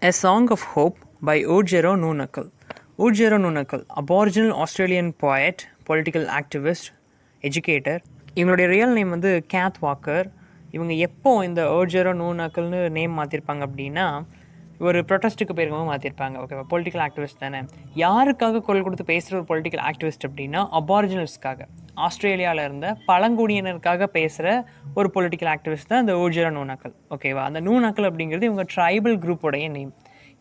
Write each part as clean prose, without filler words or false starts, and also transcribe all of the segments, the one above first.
A Song of Hope by Oodgeroo Noonuccal. Oodgeroo Noonuccal, Aboriginal Australian poet, political activist, educator. இவங்களுடைய real name வந்து cath Walker. இவங்க எப்போ இந்த ஓட்ஜெரோ நூனக்கல்னு name மாற்றிருப்பாங்க அப்படின்னா, ஒரு ப்ரொட்டஸ்ட்டுக்கு போயிருக்கவும் மாற்றிருப்பாங்க. ஓகேவா, பொலிட்டிக்கல் ஆக்டிவிஸ்ட் தானே. யாருக்காக குரல் கொடுத்து பேசுகிற ஒரு பொலிட்டிக்கல் ஆக்டிவிஸ்ட் அப்படின்னா, அபாரிஜினல்ஸ்க்காக, ஆஸ்திரேலியாவில் இருந்த பழங்குடியினருக்காக பேசுகிற ஒரு பொலிட்டிக்கல் ஆக்டிவிஸ்ட் தான் இந்த ஓட்ஜெரோ நூனக்கல். ஓகேவா, அந்த நூனக்கல் அப்படிங்கிறது இவங்க ட்ரைபல் குரூப்போடைய நேம்.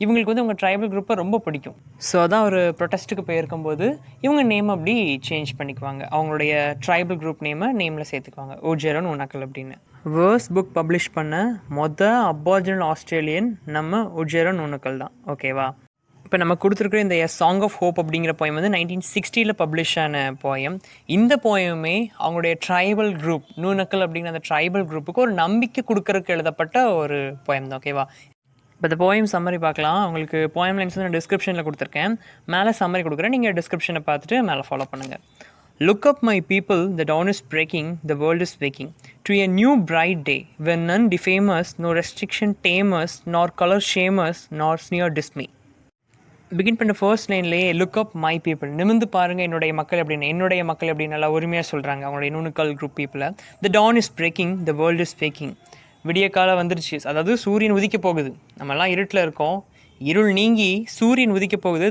இவங்களுக்கு வந்து இவங்க ட்ரைபல் குரூப்பை ரொம்ப பிடிக்கும். ஸோ அதான் ஒரு ப்ரொட்டஸ்ட்டுக்கு போயிருக்கும்போது இவங்க நேம் அப்படி சேஞ்ச் பண்ணிக்குவாங்க. அவங்களுடைய ட்ரைபல் குரூப் நேமில் சேர்த்துக்குவாங்க, ஓட்ஜெரோ நூனக்கல் அப்படின்னு. வேர்ஸ் புக் பப்ளிஷ் பண்ண அபாரிஜினல் ஆஸ்திரேலியன் நம்ம ஓட்ஜெரோ நூனக்கல் தான். ஓகேவா, இப்போ நம்ம கொடுத்துருக்குற இந்த சாங் ஆஃப் ஹோப் அப்படிங்கிற போயம் வந்து 1960 பப்ளிஷ் ஆன போயம். இந்த போயமே அவங்களுடைய ட்ரைபல் குரூப் நூனக்கல் அப்படிங்கிற அந்த ட்ரைபல் குரூப்புக்கு ஒரு நம்பிக்கை கொடுக்கறதுக்கு எழுதப்பட்ட ஒரு போயம் தான். ஓகேவா, இப்போ இந்த போயம் சம்மரி பார்க்கலாம். உங்களுக்கு போயம் லைன்ஸ் வந்து நான் டிஸ்கிரிப்ஷனில் கொடுத்துருக்கேன், மேலே சம்மரி கொடுக்குறேன். நீங்கள் டிஸ்கிரிப்ஷனை பார்த்துட்டு மேலே ஃபாலோ பண்ணுங்கள். Look up, my people, the dawn is breaking, the world is waking to a new bright day, when none defame us, no restriction tame us, nor color shame us, nor sneer dismay. Begin பண்ண first லைன்லேயே look up my people, நிமிந்து பாருங்கள் என்னுடைய மக்கள் அப்படின்னு நல்லா உரிமையாக சொல்கிறாங்க அவங்களுடைய நூனுக்கல் குரூப் பீப்புளை. The dawn is breaking, the world is waking. விடிய காலம் வந்துருச்சு, அதாவது சூரியன் உதிக்க போகுது. நம்மலாம் இருட்டில் இருக்கோம், இருள் நீங்கி சூரியன் உதிக்க போகுது.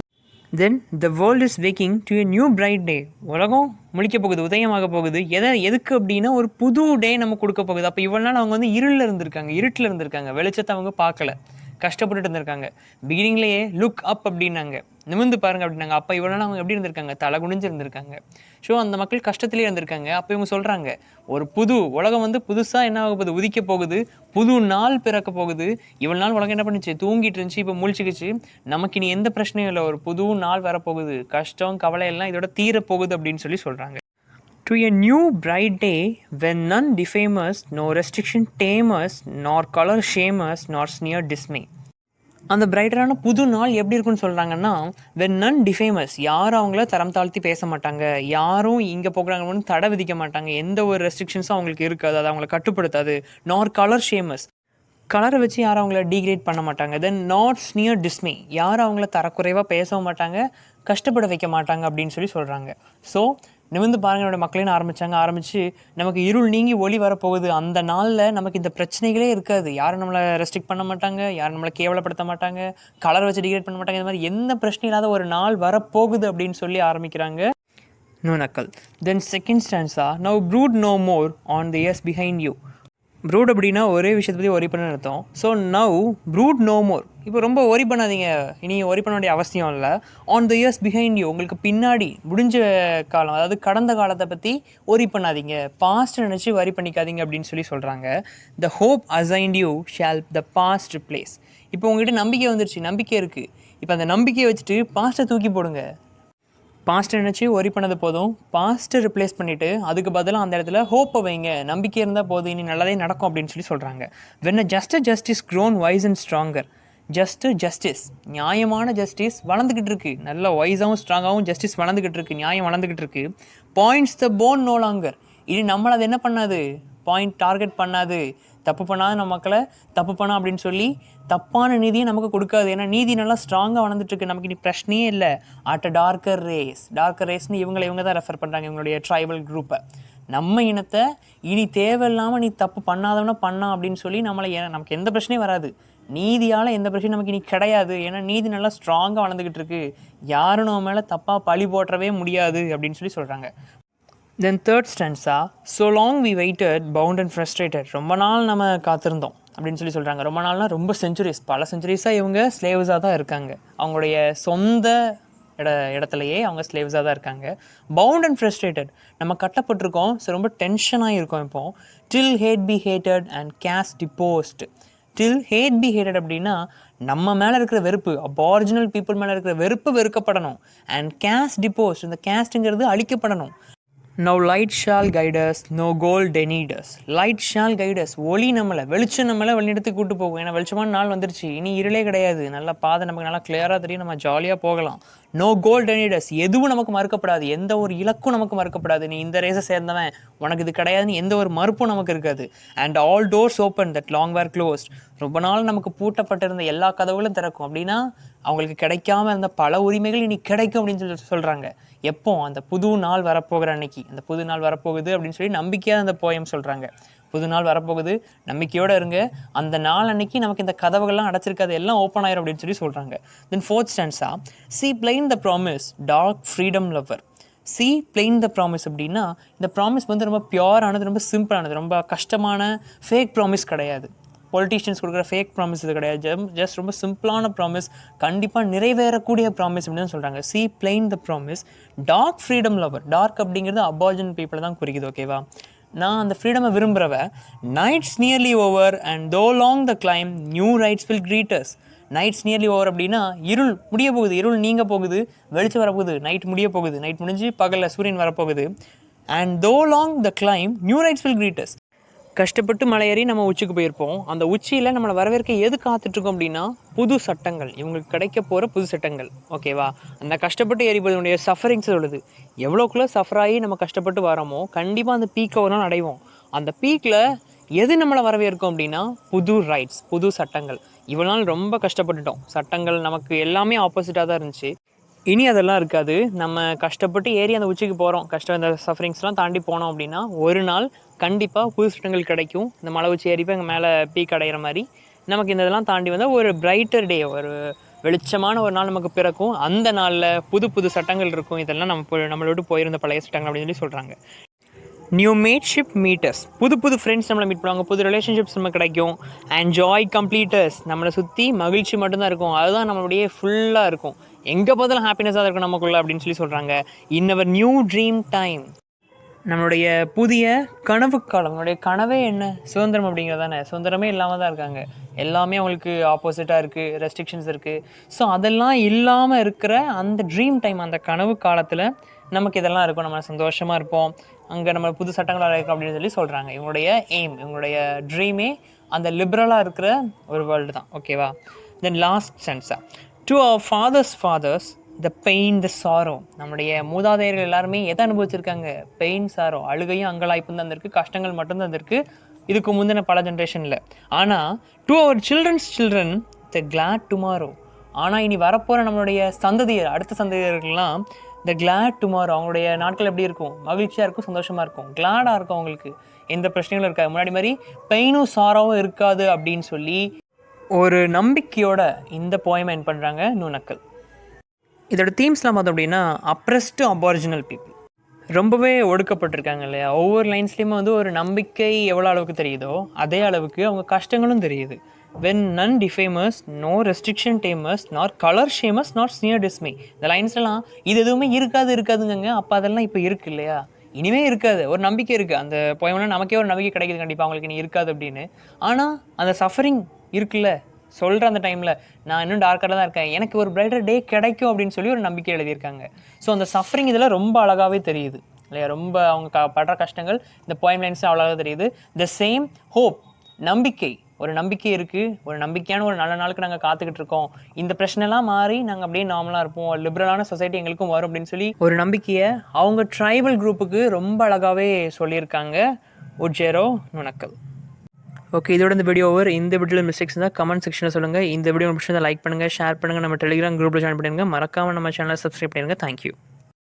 Then the world is waking to a new bright day, உலகம் முழிக்க போகுது, உதயமாக போகுது. எதுக்கு அப்படின்னா ஒரு புது டே நம்ம கொடுக்க போகுது. அப்போ இவ்வளோ நாள் அவங்க வந்து இருட்டில் இருந்திருக்காங்க, வெளிச்சத்தை அவங்க பார்க்கல, கஷ்டப்பட்டுட்டு இருந்திருக்காங்க. பிகினிங்லேயே லுக் அப் அப்படின்னாங்க, நிமிந்து பாருங்க அப்படின்னாங்க. அப்போ இவ்வளோ நாள் அவங்க எப்படி இருந்திருக்காங்க, தலை குனிஞ்சு இருந்திருக்காங்க. ஸோ அந்த மக்கள் கஷ்டத்துலேயே இருந்திருக்காங்க. அப்போ இவங்க சொல்கிறாங்க, ஒரு புது உலகம் வந்து புதுசாக என்ன ஆக போகுது, உதிக்க போகுது, புது நாள் பிறக்க போகுது. இவ்வளோ நாள் உலகம் என்ன பண்ணிச்சு, தூங்கிட்டு இருந்துச்சு, இப்போ முழிச்சுக்கிச்சு. நமக்கு இனி எந்த பிரச்சனையும் இல்லை, ஒரு புது நாள் வரப்போகுது, கஷ்டம் கவலை எல்லாம் இதோட தீரப்போகுது அப்படின்னு சொல்கிறாங்க. To a new bright day when none defame us, no restriction tame us, nor color shame us, nor sneer dismay. அந்த பிரைட்டரான புது நாள் எப்படி இருக்குன்னு சொல்கிறாங்கன்னா, when none defame us, யாரும் அவங்கள தரம் தாழ்த்தி பேச மாட்டாங்க, யாரும் இங்கே போகிறாங்கன்னு தடை விதிக்க மாட்டாங்க, எந்த ஒரு ரெஸ்ட்ரிக்ஷன்ஸும் அவங்களுக்கு இருக்காது, அது அவங்களை கட்டுப்படுத்தாது. நார் கலர் shame us, கலரை வச்சு யாரும் அவங்கள டீக்ரேட் பண்ண மாட்டாங்க. தென் நாட் ஸ்னியர் டிஸ்மே, யாரும் அவங்கள தரக்குறைவாக பேசவும் மாட்டாங்க, கஷ்டப்பட வைக்க மாட்டாங்க அப்படின்னு சொல்கிறாங்க. ஸோ நிமிந்து பாருங்க என்னோட மக்களின்னு ஆரம்பித்து நமக்கு இருள் நீங்கி ஒளி வரப்போகுது. அந்த நாளில் நமக்கு இந்த பிரச்சனைகளே இருக்காது, யாரும் நம்மளை ரெஸ்ட்ரிக்ட் பண்ண மாட்டாங்க, யாரும் நம்மளை கேவலப்படுத்த மாட்டாங்க, கலர் வச்சு டிகிரேட் பண்ண மாட்டாங்க. இந்த மாதிரி எந்த பிரச்சனையும் இல்லாத ஒரு நாள் வரப்போகுது அப்படின்னு ஆரம்பிக்கிறாங்க Noonuccal. Then second stanza, now brood no more on the years behind you. Brood அப்படின்னா ஒரே விஷயத்தை பற்றி ஒரி பண்ண அர்த்தம். So now brood no more, இப்போ ரொம்ப ஒரி பண்ணாதீங்க, இனி ஒரி பண்ண வேண்டிய அவசியம் இல்லை. On the years behind you, உங்களுக்கு பின்னாடி முடிஞ்ச காலம், அதாவது கடந்த காலத்தை பற்றி ஒரி பண்ணாதீங்க, பாஸ்ட் நினச்சி வரி பண்ணிக்காதீங்க அப்படின்னு சொல்கிறாங்க. The hope assigned you shall the past replace. இப்போ உங்கள்கிட்ட நம்பிக்கை வந்துருச்சு, நம்பிக்கை இருக்குது, இப்போ அந்த நம்பிக்கையை வச்சுட்டு பாஸ்ட்டை தூக்கி போடுங்க. பாஸ்ட்டை நினச்சி ஒரி பண்ணது போதும், பாஸ்ட்டை ரிப்ளேஸ் பண்ணிவிட்டு அதுக்கு பதிலாக அந்த இடத்துல ஹோப்பை வைங்க, நம்பிக்கை இருந்தால் போதும், இனி நல்லதே நடக்கும் அப்படின்னு சொல்கிறாங்க. When a justice grown wise and stronger. Justice, நியாயமான ஜஸ்டிஸ் வளர்ந்துக்கிட்டு இருக்கு, நல்ல வைஸாகவும் ஸ்ட்ராங்காகவும் ஜஸ்டிஸ் வளர்ந்துக்கிட்டு இருக்கு, நியாயம் வளர்ந்துக்கிட்டு இருக்கு. பாயிண்ட்ஸ் த போன் நோ லாங்கர், இனி நம்மளை அது என்ன பண்ணாது, பாயிண்ட் டார்கெட் பண்ணாது, தப்பு பண்ணாத நம்ம மக்களை தப்பு பண்ணா அப்படின்னு தப்பான நீதியை நமக்கு கொடுக்காது. ஏன்னா நீதி நல்லா ஸ்ட்ராங்காக வளர்ந்துட்டுருக்கு, நமக்கு இனி பிரச்சனையே இல்லை. அட் அ டார்க்கர் ரேஸ்னு இவங்க தான் ரெஃபர் பண்ணுறாங்க, இவங்களுடைய ட்ரைபல் குரூப்பை. நம்ம இனத்தை இனி தேவையில்லாமல் நீ தப்பு பண்ணாதவனா பண்ணா அப்படின்னு நமக்கு எந்த பிரச்சனையும் வராது, நீதியால் எந்த பிரச்சனையும் நமக்கு இனி கிடையாது. ஏன்னா நீதி நல்லா ஸ்ட்ராங்காக வளர்ந்துக்கிட்டு இருக்கு, யாரும் நம்ம மேலே தப்பாக பழி போற்றவே முடியாது அப்படின்னு சொல்கிறாங்க. Then third stanza, so long we waited bound and frustrated. ரொம்ப நாள் நம்ம காத்திருந்தோம் அப்படின்னு சொல்கிறாங்க. ரொம்ப நாள்னால் ரொம்ப செஞ்சுரிஸ், பல செஞ்சுரிஸாக இவங்க ஸ்லேவ்ஸாக தான் இருக்காங்க, அவங்களுடைய சொந்த இடத்துலையே அவங்க ஸ்லேவ்ஸாக தான் இருக்காங்க. பவுண்ட் அண்ட் ஃப்ரஸ்ட்ரேட்டட், நம்ம கட்டப்பட்டிருக்கோம், ஸோ ரொம்ப டென்ஷனாக இருக்கும் இப்போ. Till hate be hated and caste deposed. Till hate be hated அப்படின்னா நம்ம மேலே இருக்கிற வெறுப்பு, அபாரிஜினல் பீப்புள் மேலே இருக்கிற வெறுப்பு வெறுக்கப்படணும். அண்ட் கேஸ்ட் டிப்போஸ்ட், இந்த கேஸ்ட்டுங்கிறது அழிக்கப்படணும். Now light shall guide us, no gold denied us. Light shall guide us, ஒளி நம்மளை, வெளிச்சம் நம்மளை வழிநடத்தி கூட்டு போகும். ஏன்னா வெளிச்சமான நாள் வந்துருச்சு, இனி இருளே கிடையாது, நல்ல பாதை நமக்கு நல்லா கிளியராக தெரியும், நம்ம ஜாலியாக போகலாம். நோ கோல்டன் லீடர்ஸ், எதுவும் நமக்கு மறுக்கப்படாது, எந்த ஒரு இலக்கும் நமக்கு மறுக்கப்படாது. நீ இந்த ரேஸை சேர்ந்தவன், உனக்கு இது கிடையாதுன்னு எந்த ஒரு மறுப்பும் நமக்கு இருக்காது. And all doors open that long were closed, ரொம்ப நாள் நமக்கு பூட்டப்பட்டிருந்த எல்லா கதவுகளும் திறக்கும். அப்படின்னா அவங்களுக்கு கிடைக்காம இருந்த பல உரிமைகள் இனி கிடைக்கும் அப்படின்னு சொல்கிறாங்க. எப்போ? அந்த புது நாள் வரப்போகிற அன்னைக்கு, அந்த புது நாள் வரப்போகுது அப்படின்னு சொல்லி நம்பிக்கையாக அந்த போயம் சொல்கிறாங்க. புது நாள் வரப்போகுது, நம்பிக்கையோடு இருங்க, அந்த நாள் அன்னைக்கு நமக்கு இந்த கதவுகள்லாம் அடைச்சிருக்காது, எல்லாம் ஓப்பன் ஆயிரும் அப்படின்னு சொல்லி சொல்கிறாங்க. Then fourth stanza, see plain the promise dark freedom lover. See plain the promise அப்படின்னா இந்த ப்ராமிஸ் வந்து ரொம்ப பியூரானது, ரொம்ப சிம்பிளானது, ரொம்ப கஷ்டமான ஃபேக் ப்ராமிஸ் கிடையாது. பொலிட்டீஷியன்ஸ் கொடுக்குற ஃபேக் ப்ராமிஸ் இது கிடையாது. ஜஸ்ட் ரொம்ப சிம்பிளான ப்ராமிஸ், கண்டிப்பாக நிறைவேறக்கூடிய ப்ராமிஸ் அப்படின்னு சொல்கிறாங்க. See plain the promise dark freedom lover. Dark அப்படிங்கிறது அபார்ஜின் பீப்புளை தான் குறிக்குது. ஓகேவா? நான் அந்த ஃப்ரீடமை விரும்புகிறவ. Night's nearly over and though long the climb new rights will greet us. Night's nearly over அப்படின்னா இருள் முடிய போகுது, இருள் நீங்க போகுது, வெளிச்சம் வரப்போகுது, நைட் முடிய போகுது, நைட் முடிஞ்சு பகலில் சூரியன் வரப்போகுது. And though long the climb new rights will greet us. கஷ்டப்பட்டு மலையேறி நம்ம உச்சிக்கு போயிருப்போம். அந்த உச்சியில் நம்மளை வரவேற்க எது காத்துட்ருக்கோம் அப்படின்னா புது சட்டங்கள், இவங்களுக்கு கிடைக்க போகிற புது சட்டங்கள். ஓகேவா? அந்த கஷ்டப்பட்டு ஏறிப்பதனுடைய சஃபரிங்ஸ் உள்ளது. எவ்வளோக்குள்ளே சஃபர் ஆகி நம்ம கஷ்டப்பட்டு வரோமோ கண்டிப்பாக அந்த பீக்கை ஒரு நாள் அடைவோம். அந்த பீக்கில் எது நம்மளை வரவேற்கும் அப்படின்னா புது ரைட்ஸ், புது சட்டங்கள். இவ்வளோ நாள் ரொம்ப கஷ்டப்பட்டுட்டோம், சட்டங்கள் நமக்கு எல்லாமே ஆப்போசிட்டாக தான் இருந்துச்சு. இனி அதெல்லாம் இருக்காது. நம்ம கஷ்டப்பட்டு ஏறி அந்த உச்சிக்கு போகிறோம், இந்த சஃபரிங்ஸ்லாம் தாண்டி போனோம் அப்படின்னா ஒரு நாள் கண்டிப்பாக புது சட்டங்கள் கிடைக்கும். இந்த மலை உச்சி ஏறிப்போ எங்கள் மேலே பீக் அடைகிற மாதிரி நமக்கு இந்த இதெல்லாம் தாண்டி வந்தால் ஒரு பிரைட்டர் டே, ஒரு வெளிச்சமான ஒரு நாள் நமக்கு பிறக்கும். அந்த நாளில் புது புது சட்டங்கள் இருக்கும். இதெல்லாம் நம்மளை விட்டு போயிருந்த பழைய சட்டங்கள் அப்படின்னு சொல்லி சொல்கிறாங்க. நியூ மேட்ஷிப் மீட்டர்ஸ், புது புது ஃப்ரெண்ட்ஸ் நம்மளை மீட் பண்ணுவாங்க, புது ரிலேஷன்ஷிப்ஸ் நமக்கு கிடைக்கும். அண்ட் ஜாய் கம்ப்ளீட்டர்ஸ், நம்மளை சுற்றி மகிழ்ச்சி மட்டும்தான் இருக்கும், அதுதான் நம்மளுடைய ஃபுல்லாக இருக்கும், எங்கே பார்த்தாலும் ஹாப்பினஸாக இருக்கும் நமக்குள்ள அப்படின்னு சொல்லி சொல்கிறாங்க. இன் அவர் நியூ ட்ரீம் டைம், நம்மளுடைய புதிய கனவு காலம். நம்மளுடைய கனவே என்ன? சுதந்திரம் அப்படிங்கிறது தானே. சுதந்திரமே இல்லாமல் தான் இருக்காங்க, எல்லாமே அவங்களுக்கு ஆப்போசிட்டாக இருக்குது, ரெஸ்ட்ரிக்ஷன்ஸ் இருக்குது. ஸோ அதெல்லாம் இல்லாமல் இருக்கிற அந்த ட்ரீம் டைம், அந்த கனவு காலத்தில் நமக்கு இதெல்லாம் இருக்கும், நம்ம சந்தோஷமாக இருப்போம், அங்கே நம்ம புது சட்டங்களாக இருக்கும் அப்படின்னு சொல்லி சொல்கிறாங்க. இவங்களுடைய எய்ம், இவங்களுடைய ட்ரீமே அந்த லிபரலாக இருக்கிற ஒரு வேர்ல்டு தான். ஓகேவா? Then last stanza, to our fathers the pain the sorrow. நம்முடைய மூதாதையர்கள் எல்லாருமே எதை அனுபவிச்சிருக்காங்க? பெயின், சாரோ, அழுகையும் அங்கலாய்ப்பும் தான் இருந்திருக்கு, கஷ்டங்கள் மட்டும்தான் இருந்திருக்கு இதுக்கு முந்தின பல ஜென்ரேஷனில். ஆனால் to our children the glad tomorrow. ஆனால் இனி வரப்போகிற நம்மளுடைய சந்ததியர், அடுத்த சந்ததியர்கள்லாம் த கிளாட் டுமாரோ, அவங்களுடைய நாட்கள் எப்படி இருக்கும்? மகிழ்ச்சியாக இருக்கும், சந்தோஷமாக இருக்கும், கிளாடாக இருக்கும், அவங்களுக்கு எந்த பிரச்சனைகளும் இருக்காது, முன்னாடி மாதிரி பெயினும் சாரோவும் இருக்காது அப்படின்னு சொல்லி ஒரு நம்பிக்கையோட இந்த போயம் என் பண்ணுறாங்க நுணக்கல். இதோட தீம்ஸ்லாம் பார்த்தோம் அப்படின்னா அப்ரெஸ்டு அபாரிஜினல் பீப்புள், ரொம்பவே ஒடுக்கப்பட்டிருக்காங்க இல்லையா? ஒவ்வொரு லைன்ஸ்லேயுமே வந்து ஒரு நம்பிக்கை எவ்வளோ அளவுக்கு தெரியுதோ அதே அளவுக்கு அவங்க கஷ்டங்களும் தெரியுது. வென் நன் டிஃபேமஸ் நோ ரெஸ்ட்ரிக்ஷன் டேமஸ் நார் கலர் ஷேமஸ் நாட் ஸ்னியர் டிஸ்மே. இந்த லைன்ஸ்லாம் இது எதுவுமே இருக்காதுங்க. அப்போ அதெல்லாம் இப்போ இருக்குது இல்லையா? இனிமே இருக்காது, ஒரு நம்பிக்கை இருக்குது. அந்த போயம்னா நமக்கே ஒரு நம்பிக்கை கிடைக்குது, கண்டிப்பாக அவங்களுக்கு இனி இருக்காது அப்படின்னு. ஆனால் அந்த சஃபரிங் இருக்குல்ல, சொல்கிற அந்த டைமில் நான் இன்னும் டார்க்காக தான் இருக்கேன், எனக்கு ஒரு பிரைட்டர் டே கிடைக்கும் அப்படின்னு சொல்லி ஒரு நம்பிக்கை எழுதியிருக்காங்க. ஸோ அந்த சஃபரிங் இதில் ரொம்ப அழகாகவே தெரியுது இல்லையா? ரொம்ப அவங்க படுற கஷ்டங்கள் இந்த போயம் லைன்ஸ் அவ்வளோவா தெரியுது. த சேம் ஹோப், நம்பிக்கை, ஒரு நம்பிக்கை இருக்குது, ஒரு நம்பிக்கையான ஒரு நல்ல நாளுக்கு நாங்கள் காத்துக்கிட்டு இருக்கோம், இந்த பிரச்சனைலாம் மாறி நாங்கள் அப்படியே நார்மலாக இருப்போம், லிபரலான சொசைட்டி எங்களுக்கும் வரும் அப்படின்னு சொல்லி ஒரு நம்பிக்கையை அவங்க ட்ரைபல் குரூப்புக்கு ரொம்ப அழகாகவே சொல்லியிருக்காங்க உட்ஜெரோ நுணக்கல். ஓகே, இதோட இந்த வீடியோ ஓவர். இந்த வீடியோவில் மிஸ்டேக்ஸ் இருந்தால் கமெண்ட் செக்ஷனில் சொல்லுங்கள். இந்த வீடியோ பிடிச்சிருந்தா லைக் பண்ணுங்கள், ஷேர் பண்ணுங்கள், நம்ம டெலிகிராம் குரூப்பில் ஜாயின் பண்ணிடுங்க, மறக்காமல் நம்ம சேனலை சப்ஸ்கிரைப் பண்ணிடுங்க. தேங்க்யூ.